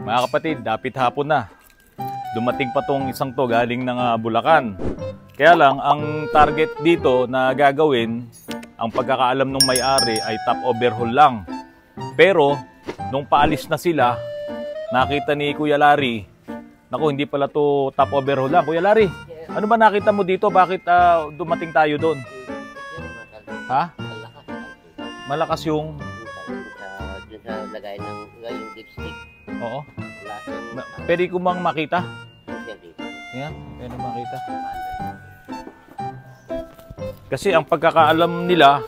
Mga kapatid, dapit hapon na. Dumating pa tong isang to galing ng Bulacan. Kaya lang, ang target dito na gagawin, ang pagkakaalam ng may-ari ay top overhaul lang. Pero, nung paalis na sila, nakita ni Kuya Larry, naku, hindi pala to top overhaul lang. Kuya Larry, ano ba nakita mo dito? Bakit dumating tayo doon? Ha? Malakas yung... Doon sa lagay ng yung dipstick. Oo. Pwede ko bang makita? Yan, pwede makita. Kasi ang pagkakaalam nila,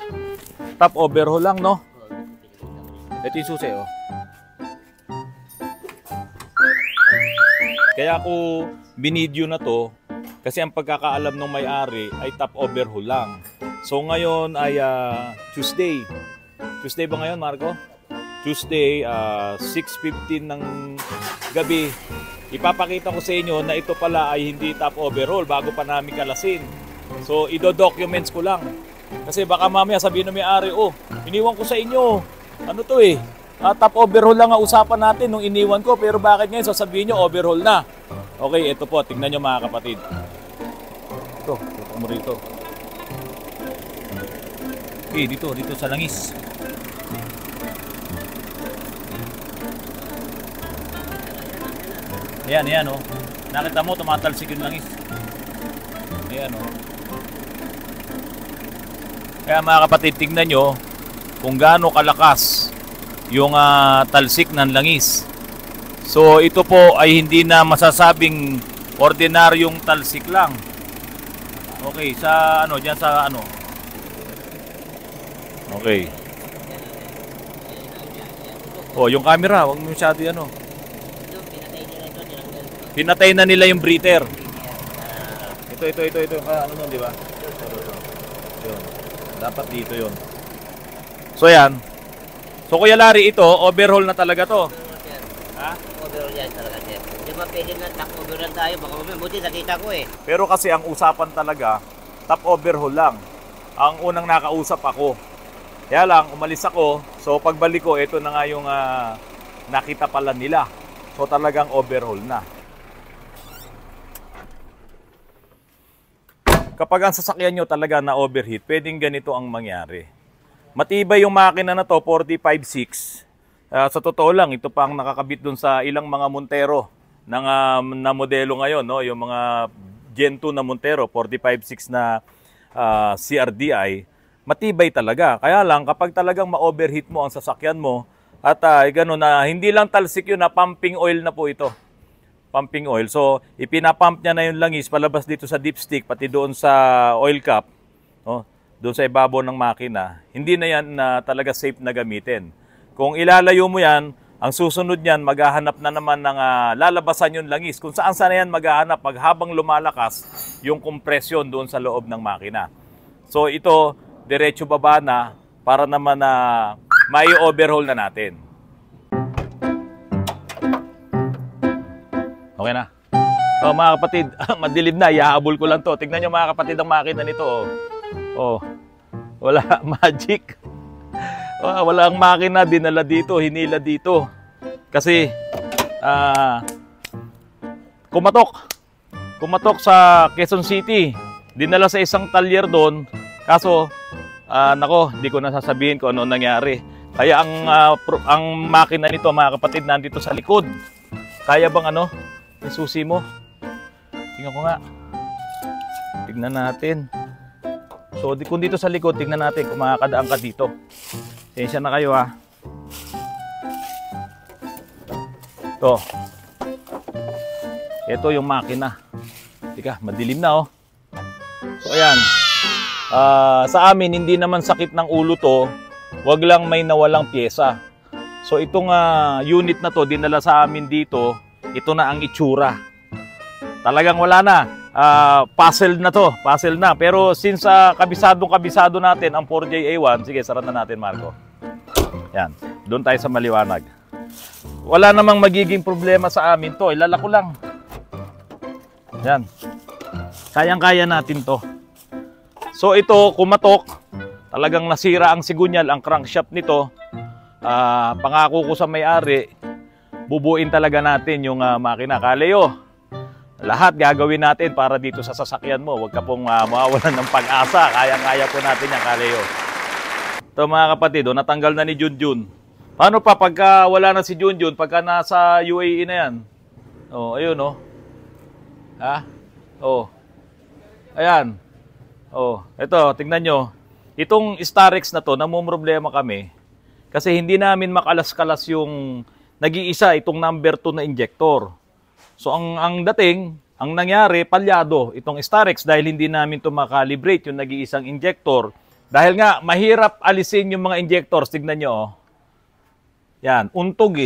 top overhaul lang, no? Ito yung susi, oh. Kaya ako binidyo na to, kasi ang pagkakaalam ng may-ari ay top overhaul lang. So ngayon ay Tuesday. Tuesday ba ngayon, Marco? Tuesday, 6:15 ng gabi. Ipapakita ko sa inyo na ito pala ay hindi top overhaul bago pa namin kalasin. So, ido-documents ko lang. Kasi baka mamaya sabihin ng may-ari, oh, iniwan ko sa inyo. Ano to eh? Top overhaul lang ang usapan natin nung iniwan ko. Pero bakit ngayon sasabihin nyo overhaul na? Okay, ito po. Tingnan nyo mga kapatid. Ito, ito mo rito. Okay, dito sa langis. Ayan, oh. Nakita mo, tumatalsik yung langis. Ayan, oh. Kaya mga kapatid, tingnan nyo kung gaano kalakas yung talsik ng langis. So, ito po ay hindi na masasabing ordinaryong talsik lang. Okay, sa ano, dyan sa ano. Okay. Oh, yung camera, huwag mo masyado ano. Pinatay na nila yung breather. Ito. Ano nun, di ba? Yun. Dapat dito yun. So, yan. So, Kuya Larry, ito, overhaul na talaga to. Ha? Overhaul yan talaga, sir. Hindi ba pwede na top overhaul tayo? Baka buti nakita ko eh. Pero kasi ang usapan talaga, top overhaul lang. Ang unang nakausap ako. Kaya lang, umalis ako. So, pagbalik ko, ito na nga yung nakita pala nila. So, talagang overhaul na. Kapag ang sasakyan nyo talaga na overheat, pwedeng ganito ang mangyari. Matibay yung makina na to, 45.6. Sa totoo lang, ito pa ang nakakabit dun sa ilang mga Montero na modelo ngayon. No? Yung mga Gen 2 na Montero, 45.6 na CRDI. Matibay talaga. Kaya lang, kapag talagang ma-overheat mo ang sasakyan mo, at gano'n na, hindi lang talsik yun, na pumping oil na po ito. Pumping oil. So, ipinapump niya na yung langis palabas dito sa dipstick, pati doon sa oil cap, no? Doon sa ibabaw ng makina. Hindi na yan talaga safe na gamitin. Kung ilalayo mo yan, ang susunod niyan, maghahanap na naman ng lalabasan yung langis. Kung saan yan maghahanap pag habang lumalakas yung kompresyon doon sa loob ng makina. So, ito, diretso baba na para naman na mai-overhaul na natin. Okay na. So mga kapatid, madilim na, ihahabol ko lang to. Tignan nyo mga kapatid ang makina nito. Oh. Wala magic. Wala ang makina, dinala dito, hinila dito. Kasi kumatok sa Quezon City. Dinala sa isang talyer doon. Kaso, nako, di ko na sasabihin kung ano nangyari. Kaya ang makina nito mga kapatid nandito sa likod. Kaya bang ano? Yung susi mo. Tingnan ko nga. Tignan natin. So, kung dito sa likod, tignan natin kung makakadaan ka dito. Sensya na kayo ha. Ito. Ito yung makina. Tika, madilim na oh. So, ayan. Sa amin, hindi naman sakit ng ulo to. Wag lang may nawalang pyesa. So, itong unit na to, dinala sa amin dito. Ito na ang itsura. Talagang wala na. Puzzle na to. Puzzle na. Pero since kabisado natin ang 4JA1, sige, sara na natin, Marco. Yan. Doon tayo sa maliwanag. Wala namang magiging problema sa amin to. Ilalako lang. Yan. Kayang-kaya natin to. So ito, kumatok. Talagang nasira ang sigunyal, ang crankshaft nito. Pangako ko sa may-ari, bubuin talaga natin yung makina. Kaleo, lahat gagawin natin para dito sa sasakyan mo. Huwag ka pong mawawalan ng pag-asa. Kaya-kaya po natin yan, Kaleo. Ito mga kapatid, natanggal na ni Junjun. Paano pa pagka wala na si Junjun, pagka nasa UAE na yan? Ayun, Ha? Ayan. Ito, tingnan nyo. Itong Starex na to, namumroblema kami. Kasi hindi namin makalas-kalas yung nag-iisa itong number 2 na injector. So, ang dating, ang nangyari, palyado itong Starex dahil hindi namin ito makalibrate yung nag-iisang injector. Dahil nga, mahirap alisin yung mga injectors. Tignan nyo, Yan, untog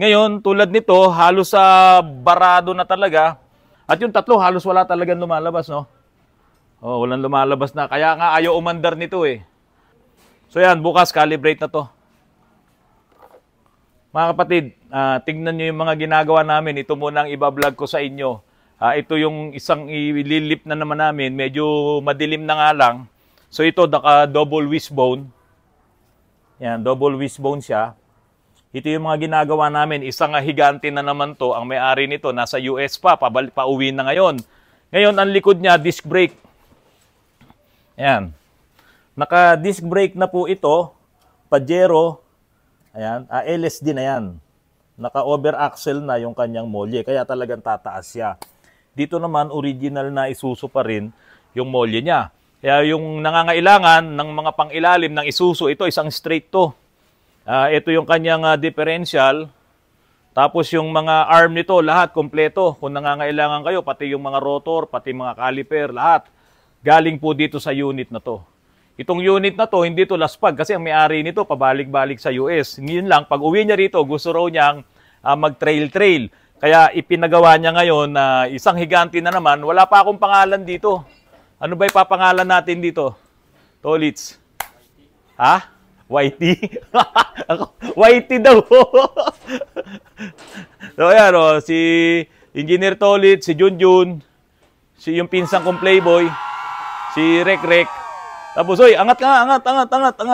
Ngayon, tulad nito, halos sa barado na talaga. At yung tatlo, halos wala talagang lumalabas, no? Walang lumalabas na. Kaya nga, ayaw umandar nito So yan, bukas, calibrate na to. Mga kapatid, tingnan nyo yung mga ginagawa namin. Ito muna ang ibablog ko sa inyo. Ito yung isang ililip na naman namin. Medyo madilim na nga lang. So ito, double wishbone. Yan, double wishbone siya. Ito yung mga ginagawa namin. Isang higante na naman to. Ang may-ari nito, nasa US pauwi na ngayon. Ngayon, ang likod niya, disc brake. Ayan. Naka-disc brake na po ito. Pajero. Ayan. LSD na yan. Naka-over axle na yung kanyang molye. Kaya talagang tataas siya. Dito naman, original na Isuzu pa rin yung molye niya. Kaya yung nangangailangan ng mga pang-ilalim ng Isuzu, ito isang straight to. Ito yung kanyang differential. Tapos yung mga arm nito, lahat kompleto. Kung nangangailangan kayo, pati yung mga rotor, pati mga caliper, lahat. Galing po dito sa unit na to. Itong unit na to, hindi to laspag kasi ang may-ari nito pabalik-balik sa US. Ngayon lang, pag uwi niya rito, gusto raw niyang mag-trail-trail. Kaya ipinagawa niya ngayon na isang higante na naman. Wala pa akong pangalan dito. Ano ba ipapangalan natin dito? Tolits. Ha? Whitey? Whitey daw. So ayan si Engineer Tolits, si Junjun, yung pinsang kong Playboy, si Rek. Tapos, angat.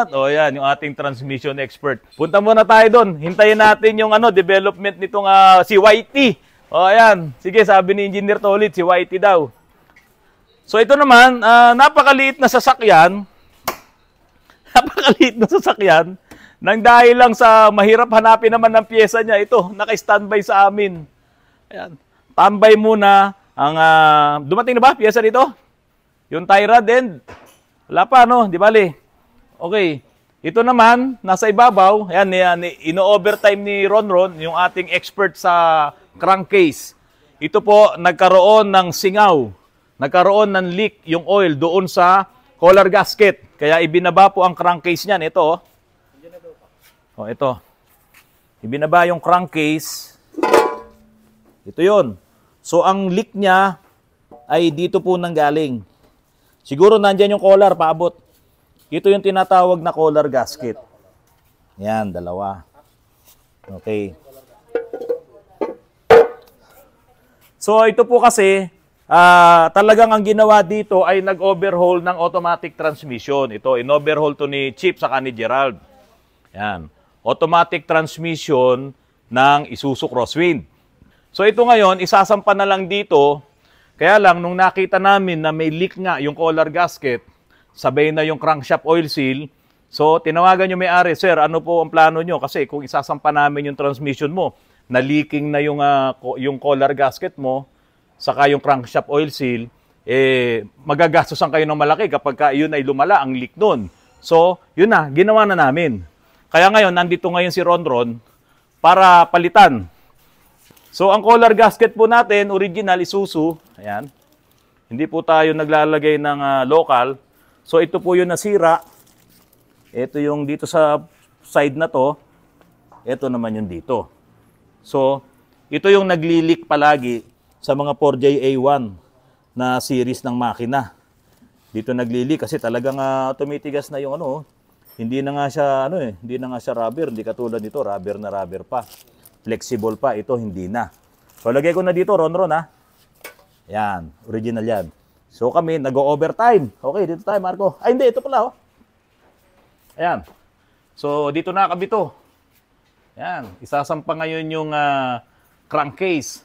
Yan, yung ating transmission expert. Punta muna tayo doon. Hintayin natin yung development nitong si Whitey. Ayan. Sige, sabi ni Engineer Tolits, si Whitey daw. So ito naman, napakaliit na sasakyan. Nang dahil lang sa mahirap hanapin naman ng pyesa niya, ito, naka-standby sa amin. Ayan. Tambay muna ang dumating na ba pyesa dito? Yung tie rod end. Wala pa, di bali. Okay. Ito naman, nasa ibabaw. Ayan, ino-overtime ni Ronron, yung ating expert sa crankcase. Ito po, nagkaroon ng singaw. Nagkaroon ng leak yung oil doon sa collar gasket. Kaya ibinaba po ang crankcase niyan. Ito, ito. Ibinaba yung crankcase. Ito yon. So, ang leak niya ay dito po nanggaling. Siguro nandyan yung collar, paabot. Ito yung tinatawag na collar gasket. Yan, dalawa. Okay. So, ito po kasi, talagang ang ginawa dito ay nag-overhaul ng automatic transmission. Ito, in-overhaul to ni Chip saka ni Gerald. Yan. Automatic transmission ng Isuzu Crosswind. So, ito ngayon, isasampa na lang dito. Kaya lang, nung nakita namin na may leak nga yung collar gasket, sabay na yung crankshaft oil seal, so tinawagan yung may-ari, sir, ano po ang plano nyo? Kasi kung isasampa namin yung transmission mo, na leaking na yung collar gasket mo, saka yung crankshaft oil seal, magagastosan kayo ng malaki kapag yun ay lumala ang leak nun. So, yun na, ginawa na namin. Kaya ngayon, nandito ngayon si Ronron para palitan. So, ang collar gasket po natin, original, Isuzu. Ayan. Hindi po tayo naglalagay ng local. So, ito po yung nasira. Ito yung dito sa side na to. Ito naman yung dito. So, ito yung nagli-leak palagi sa mga 4JA1 na series ng makina. Dito nagli-leak kasi talagang tumitigas na yung hindi na nga siya hindi na nga siya rubber, hindi katulad nito, rubber na rubber pa. Flexible pa, ito hindi na. So lagay ko na dito, Ronron Yan, original yan. So kami nag-overtime. Okay, dito tayo, Marco. Ay hindi, ito pala Ayan. So dito na kami to. Yan, isasampa ngayon yung crankcase.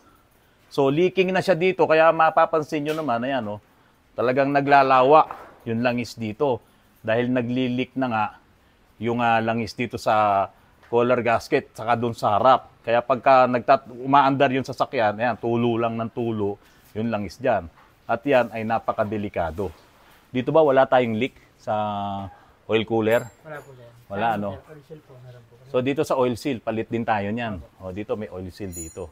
So leaking na siya dito, kaya mapapansin nyo naman, ayan, oh, talagang naglalawa yung langis dito. Dahil nagli-leak na nga yung langis dito sa collar gasket, saka dun sa harap. Kaya pagka umaandar yung sasakyan, ayan, tulo lang ng tulo yung langis dyan. At yan ay napakadelikado. Dito ba wala tayong leak sa oil cooler? Wala po yan. Wala, ano? Oil seal po, meron po. So dito sa oil seal, palit din tayo niyan. O dito may oil seal dito.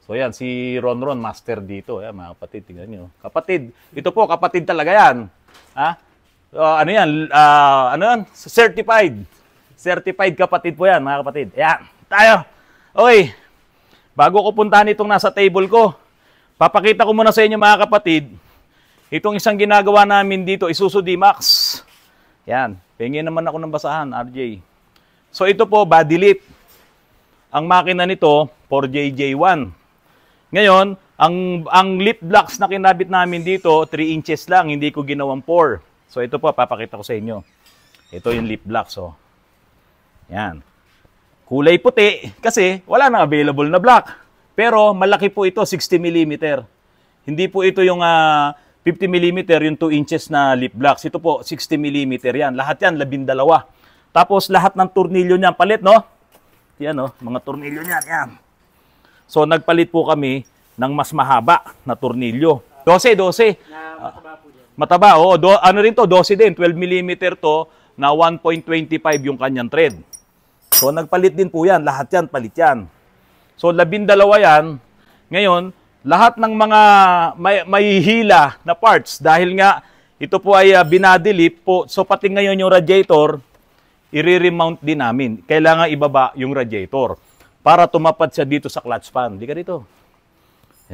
So yan, si Ron master dito. Yan, mga kapatid, tingnan nyo. Kapatid, ito po, kapatid talaga yan. Ha? Ano yan? Ano yan? Certified. Certified kapatid po yan, mga kapatid. Yan, tayo. Okay. Bago ko puntahan itong nasa table ko, papakita ko muna sa inyo, mga kapatid, itong isang ginagawa namin dito, Isuzu D-Max. Yan. Pingin naman ako ng basahan, RJ. So ito po, body lift. Ang makina nito, 4JJ1. Ngayon, ang lip blocks na kinabit namin dito, 3 inches lang, hindi ko ginawang 4. So ito po, papakita ko sa inyo. Ito yung lip blocks, oh. Yan. Kulay puti, kasi wala nang available na block. Pero malaki po ito, 60 mm. Hindi po ito yung 50 mm, yung 2 inches na lip blocks. Ito po, 60 mm yan. Lahat yan, 12. Tapos lahat ng tornilyo niyan, palit, no? Yan, no? Mga tornilyo niyan, yan. So, nagpalit po kami ng mas mahaba na tornilyo. 12. Na mataba po dyan. Mataba, oo. Ano rin to, 12 din. 12 mm to na 1.25 yung kanyang thread. So, nagpalit din po yan. Lahat yan, palit yan. So, 12 yan. Ngayon, lahat ng mga may hila na parts, dahil nga ito po ay binadilip po, so pati ngayon yung radiator, i-remount din namin. Kailangan ibaba yung radiator para tumapat siya dito sa clutch pan. Di ka dito.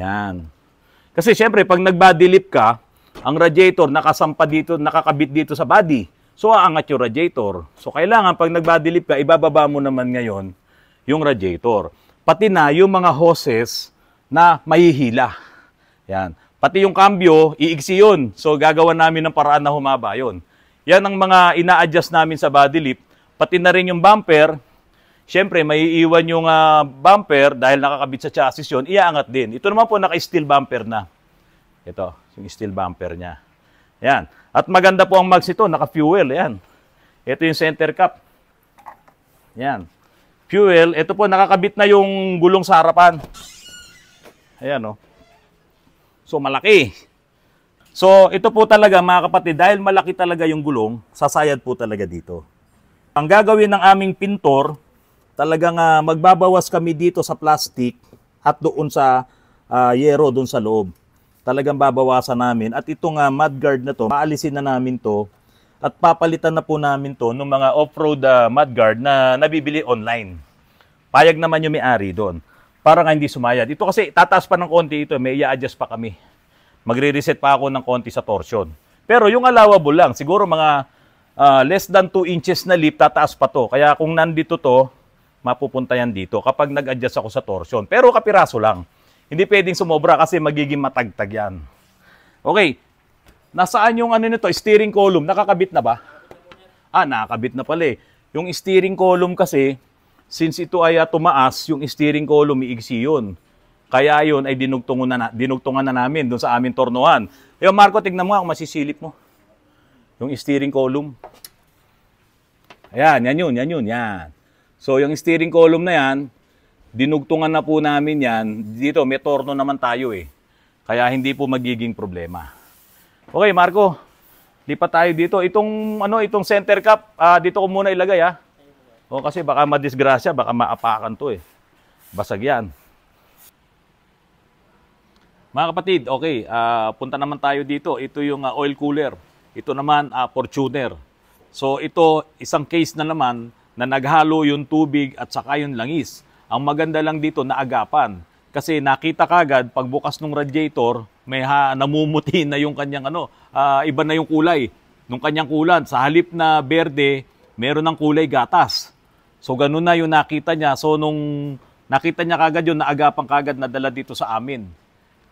Yan. Kasi syempre, pag nag-body lift ka, ang radiator nakasampa dito, nakakabit dito sa body. So, aangat yung radiator. So, kailangan pag nag-body lift ka, ibababa mo naman ngayon yung radiator. Pati na yung mga hoses na mahihila. Yan. Pati yung cambio, iigsi yun. So, gagawa namin ng paraan na humaba yun. Yan ang mga ina-adjust namin sa body lift. Pati na rin yung bumper. Siyempre, may iiwan yung bumper dahil nakakabit sa chassis yun, iaangat din. Ito naman po, naka-steel bumper na. Ito, yung steel bumper niya. Yan. At maganda po ang mags ito, naka-fuel. Yan. Ito yung center cap. Yan. Fuel. Ito po, nakakabit na yung gulong sa harapan. Ayan, oh. So, malaki. So, ito po talaga, mga kapatid, dahil malaki talaga yung gulong, sasayad po talaga dito. Ang gagawin ng aming pintor, talagang magbabawas kami dito sa plastic at doon sa yero, doon sa loob. Talagang babawasan namin. At itong mudguard na to, paalisin na namin to at papalitan na po namin to ng mga off-road mudguard na nabibili online. Payag naman yung may-ari doon para nga hindi sumayad. Ito kasi tataas pa ng konti ito, may i-adjust pa kami. Magre-reset pa ako ng konti sa torsion. Pero yung allowable lang, siguro mga less than 2 inches na lip, tataas pa to. Kaya kung nandito to, mapupunta yan dito kapag nag-adjust ako sa torsion. Pero kapiraso lang. Hindi pwedeng sumobra kasi magiging matagtag yan. Okay. Nasaan yung ano nito? Steering column. Nakakabit na ba? Nakakabit na pala eh. Yung steering column kasi, since ito ay tumaas, yung steering column iigsi yun. Kaya yun ay dinugtungan na namin doon sa aming tornuhan. Yung Marco, tignan mo kung masisilip mo. Yung steering column. Ayan, yan yun. So, yung steering column na yan, dinugtungan na po namin yan. Dito, may torno naman tayo eh. Kaya hindi po magiging problema. Okay, Marco. Lipat tayo dito. Itong center cap, dito ko muna ilagay ha. O, kasi baka madisgrasya, baka maapakan to eh. Basag yan. Mga kapatid, okay, punta naman tayo dito. Ito yung oil cooler. Ito naman, Fortuner. So, ito, isang case na naman na naghalo yung tubig at saka yung langis. Ang maganda lang dito, naagapan. Kasi nakita kagad, pagbukas ng radiator, may namumuti na yung kanyang iba na yung kulay. Nung kanyang kulan, sa halip na berde, meron ng kulay gatas. So, ganun na yung nakita niya. So, nung nakita niya kagad yun, naagapan kagad na dala dito sa amin.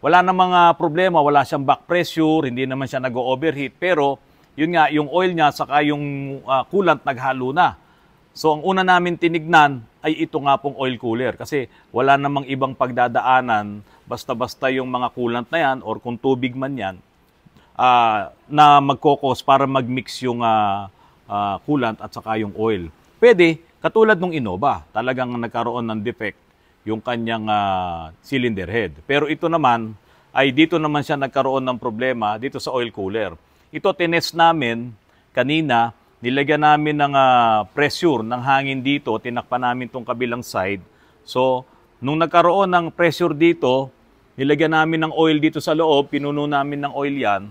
Wala na mga problema, wala siyang back pressure, hindi naman siya nag-overheat. Pero, yun nga, yung oil niya, saka yung coolant naghalo na. So ang una namin tinignan ay ito nga pong oil cooler kasi wala namang ibang pagdadaanan basta-basta yung mga coolant na yan or kung tubig man yan na magkokos para magmix yung coolant at saka yung oil. Pwede, katulad nung Innova, talagang nagkaroon ng defect yung kanyang cylinder head. Pero ito naman, ay dito naman siya nagkaroon ng problema dito sa oil cooler. Ito tinest namin kanina, nilagyan namin ng pressure ng hangin dito, tinakpan namin tong kabilang side. So, nung nagkaroon ng pressure dito, nilagyan namin ng oil dito sa loob, pinuno namin ng oil yan.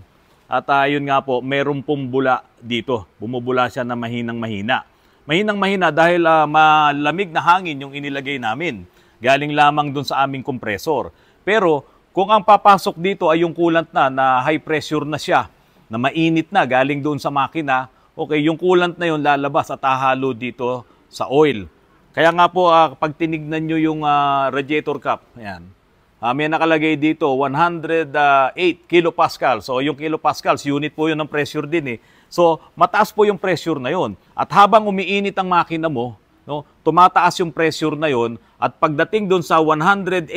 At yun nga po, meron pong bula dito. Bumubula siya na mahinang-mahina. Mahinang-mahina dahil malamig na hangin yung inilagay namin. Galing lamang dun sa aming kompresor. Pero kung ang papasok dito ay yung coolant na high pressure na siya, na mainit na galing doon sa makina, okay, yung coolant na yun lalabas at hahalo dito sa oil. Kaya nga po, pag tinignan nyo yung radiator cap, ayan, may nakalagay dito 108 kilopascal. So yung kilopascals, unit po yun ng pressure din eh. So mataas po yung pressure na yun. At habang umiinit ang makina mo, no, tumataas yung pressure na yun at pagdating doon sa 108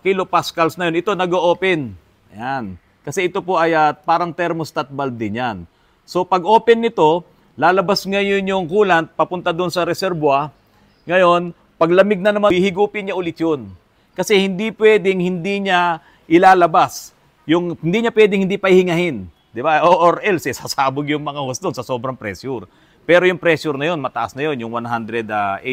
kilopascals na yun, ito nag-o-open. Ayan. Kasi ito po ay parang thermostat valve din yan. So pag open nito, lalabas ngayon yung coolant papunta doon sa reservoir. Ngayon, pag lamig na naman, hihigupin niya ulit yun. Kasi hindi pwedeng hindi niya ilalabas. Hindi niya pwedeng hindi pahingahin. Di ba? Or else, sasabog yung mga hose doon sa sobrang pressure. Pero yung pressure na yun, mataas na yun, yung 108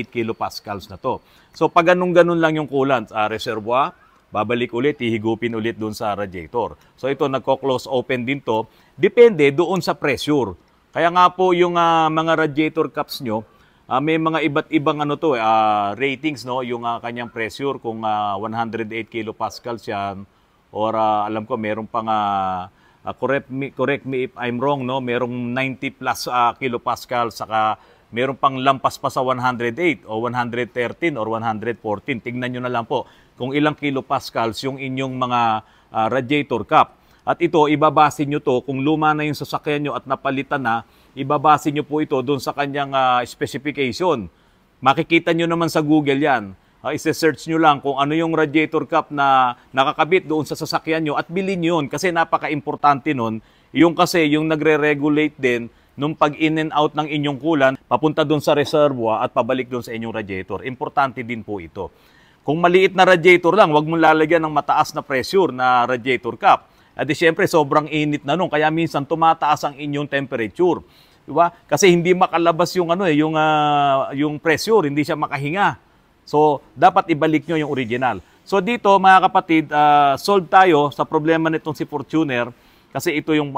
kilopascals na to. So pag ganun-ganun lang yung coolant, reservoir, babalik ulit, hihigupin ulit doon sa radiator. So ito, nagko-close open din to. Depende doon sa pressure. Kaya nga po yung mga radiator caps nyo, may mga iba't ibang ratings, no, yung kanyang pressure kung 108 kilopascals yan or alam ko meron pang correct me if I'm wrong, no, merong 90 plus kilopascals, saka meron pang lampas pa sa 108 o 113 or 114. Tingnan nyo na lang po kung ilang kilopascals yung inyong mga radiator cap. At ito, ibabase nyo to, kung luma na yung sasakyan nyo at napalitan na, ibabase nyo po ito doon sa kanyang specification. Makikita nyo naman sa Google yan. Isa-search nyo lang kung ano yung radiator cap na nakakabit doon sa sasakyan nyo at bilhin yun kasi napaka-importante nun. Yung kasi yung nagre-regulate din nung pag in and out ng inyong coolant, papunta doon sa reservoir at pabalik doon sa inyong radiator. Importante din po ito. Kung maliit na radiator lang, huwag mong lalagyan ng mataas na pressure na radiator cap. At siyempre, sobrang init na nun. Kaya minsan tumataas ang inyong temperature. Diba? Kasi hindi makalabas yung, yung pressure, hindi siya makahinga. So, dapat ibalik nyo yung original. So, dito, mga kapatid, solve tayo sa problema nitong si Fortuner kasi ito yung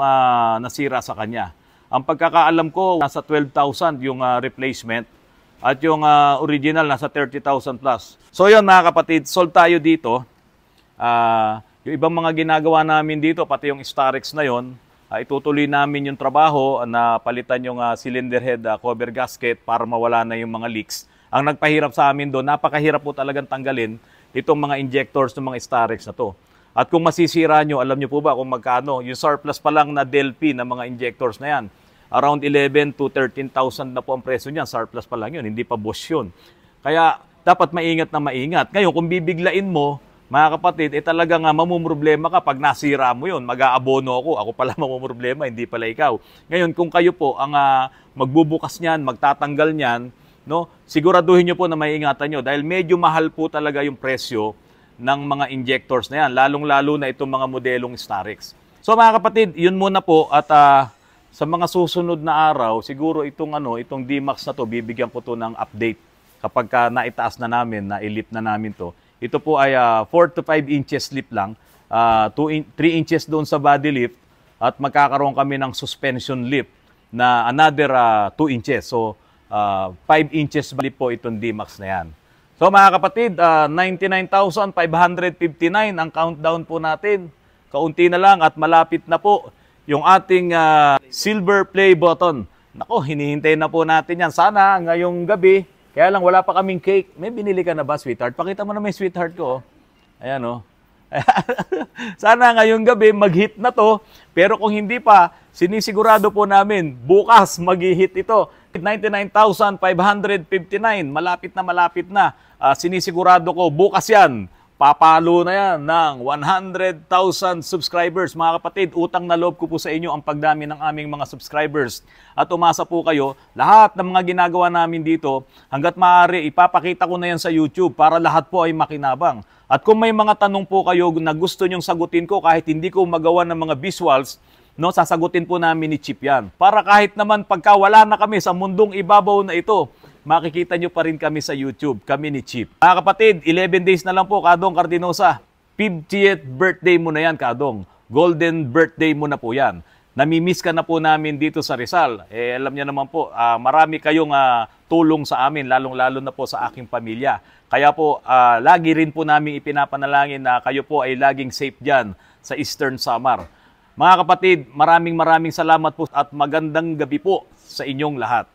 nasira sa kanya. Ang pagkakaalam ko, nasa 12,000 yung replacement at yung original nasa 30,000 plus. So, yun mga kapatid, solve tayo dito. Yung ibang mga ginagawa namin dito, pati yung Starex na yon, itutuloy namin yung trabaho na palitan yung cylinder head cover gasket para mawala na yung mga leaks. Ang nagpahirap sa amin doon, napakahirap po talagang tanggalin itong mga injectors ng mga Starex na to. At kung masisira nyo, alam nyo po ba kung magkano? Yung surplus pa lang na Delphi na mga injectors na yan, around 11 to 13,000 na po ang presyo niyan. Surplus pa lang yun, hindi pa Bosch yun. Kaya dapat maingat na maingat. Ngayon, kung bibiglain mo, mga kapatid, talagang mamumroblema ka pag nasira mo yun. Mag-aabono ako pala mamumroblema, hindi pala ikaw. Ngayon, kung kayo po ang magbubukas niyan, magtatanggal niyan, no, siguraduhin nyo po na maiingatan nyo dahil medyo mahal po talaga yung presyo ng mga injectors na yan, lalong-lalo na itong mga modelong Starex. So mga kapatid, yun muna po at sa mga susunod na araw, siguro itong D-Max na to, bibigyan ko to ng update kapag naitaas na namin, nailip na namin to. Ito po ay 4 to 5 inches lift lang, 3 inches doon sa body lift at magkakaroon kami ng suspension lift na another 2 inches. So 5 inches lift po itong D-Max na yan. So mga kapatid, 99,559 ang countdown po natin. Kaunti na lang at malapit na po yung ating silver play button. Nako, hinihintay na po natin yan. Sana ngayong gabi, kaya lang wala pa kaming cake. May binili ka na ba, sweetheart? Pakita mo na may sweetheart ko. Ayan, oh. Sana ngayong gabi mag-hit na to. Pero kung hindi pa, sinisigurado po namin, bukas mag-hit ito. 99,559, malapit na. Sinisigurado ko, bukas yan, papalo na yan ng 100,000 subscribers. Mga kapatid, utang na loob ko po sa inyo ang pagdami ng aming mga subscribers. At umasa po kayo, lahat ng mga ginagawa namin dito, hanggat maaari, ipapakita ko na yan sa YouTube para lahat po ay makinabang. At kung may mga tanong po kayo na gusto nyong sagutin ko kahit hindi ko magawa ng mga visuals, no, sasagutin po namin ni Chip yan. Para kahit naman pagka wala na kami sa mundong ibabaw na ito, makikita nyo pa rin kami sa YouTube, kami ni Chip. Mga kapatid, 11 days na lang po, Kadong Cardinosa. 50th birthday mo na yan, Kadong. Golden birthday mo na po yan. Namimiss ka na po namin dito sa Rizal. Alam niyo naman po, marami kayong tulong sa amin, lalong-lalo na po sa aking pamilya. Kaya po, lagi rin po namin ipinapanalangin na kayo po ay laging safe dyan sa Eastern Samar. Mga kapatid, maraming salamat po at magandang gabi po sa inyong lahat.